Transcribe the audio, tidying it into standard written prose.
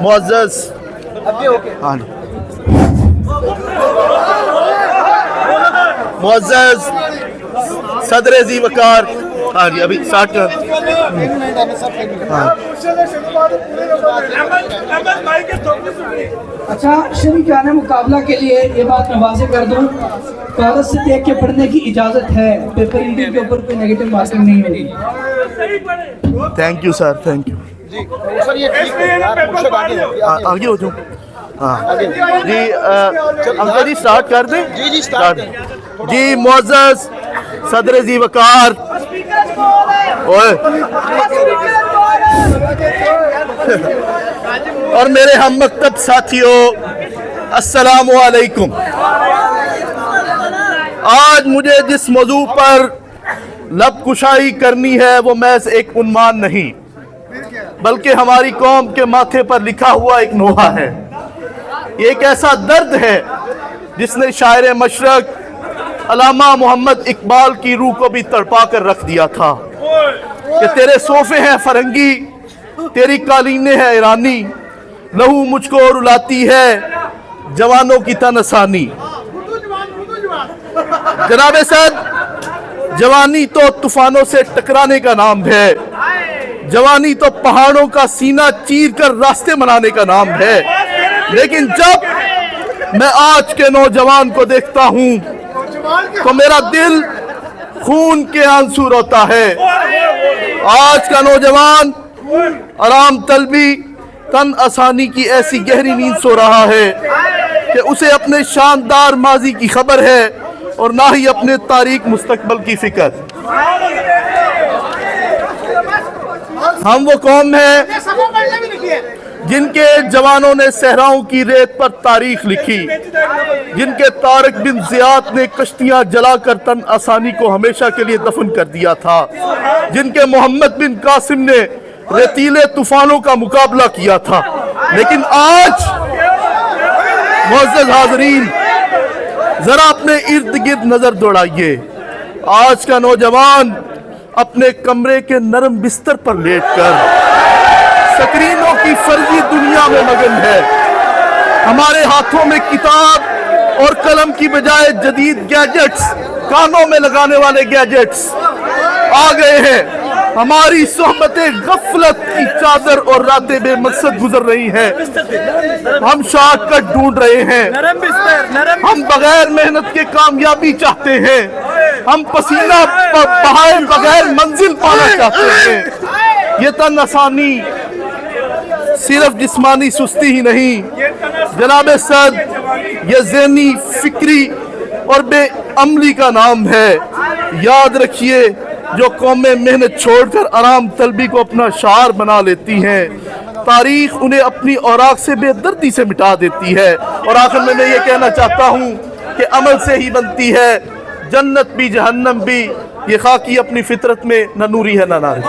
मुअज़्ज़ज़ मुअज़्ज़ज़ सदर ज़ी वक़ार, हाँ जी अभी स्टार्ट कर। अच्छा, शरीकाने मुकाबला के लिए ये बात मैं वाज़ेह कर दूं, कागज से देख के पढ़ने की इजाज़त है, पेपर रीडिंग के ऊपर कोई नेगेटिव मार्किंग नहीं होगी। Thank you sir, thank you. आगे हो जाओ। हाँ जी, अंकल जी स्टार्ट कर दें। जी स्टार्ट जी। मुअज़्ज़ज़ सदर ज़ी वक़ार, ओए और मेरे हम मकतब साथियों, अस्सलामु अलैकुम। आज मुझे जिस मौजू पर लब कुशाई करनी है वो महज एक उन्मान नहीं, बल्कि हमारी कौम के माथे पर लिखा हुआ एक नोहा है। ये एक ऐसा दर्द है जिसने शायर मशरक अल्लामा मोहम्मद इकबाल की रूह को भी तड़पा कर रख दिया था कि तेरे सोफे हैं फरंगी, तेरी कालीनें हैं ईरानी, लहू मुझको रुलाती है जवानों की तनसानी। जनाबे सद, जवानी तो तूफानों से टकराने का नाम है, जवानी तो पहाड़ों का सीना चीर कर रास्ते बनाने का नाम है। लेकिन जब मैं आज के नौजवान को देखता हूं तो मेरा दिल खून के आंसू रोता है। आज का नौजवान आराम तलबी तन आसानी की ऐसी गहरी नींद सो रहा है कि उसे अपने शानदार माजी की खबर है और ना ही अपने तारीक मुस्तकबल की फिक्र। हम वो कौम है जिनके जवानों ने सहराओं की रेत पर तारीख लिखी, जिनके तारिक बिन ज़ियाद ने कश्तियां जलाकर तन आसानी को हमेशा के लिए दफन कर दिया था, जिनके मोहम्मद बिन कासिम ने रेतीले तूफानों का मुकाबला किया था। लेकिन आज मुअज़्ज़ज़ हाज़रीन, जरा अपने इर्द गिर्द नजर दौड़ाइए। आज का नौजवान अपने कमरे के नरम बिस्तर पर लेटकर स्क्रीनों की फर्जी दुनिया में मगन है। हमारे हाथों में किताब और कलम की बजाय जदीद गैजेट्स, कानों में लगाने वाले गैजेट्स आ गए हैं। हमारी सोहबतें गफलत की चादर और रातें बेमकसद गुजर रही हैं। हम शॉर्टकट ढूंढ रहे हैं, हम बगैर मेहनत के कामयाबी चाहते हैं, हम पसीना बहाए बगैर मंजिल पाना चाहते हैं। ये तन आसानी सिर्फ जिस्मानी सुस्ती ही नहीं जनाबे सद, ये ज़हनी फिक्री और बेअमली का नाम है। याद रखिए, जो कौमें मेहनत छोड़कर आराम तलबी को अपना शार बना लेती हैं, तारीख उन्हें अपनी औराक से बेदर्दी से मिटा देती है। और आखिर में मैं ये कहना चाहता हूँ कि अमल से ही बनती है जन्नत भी जहन्नम भी। ये खाकी अपनी फितरत में न नूरी है न नारी।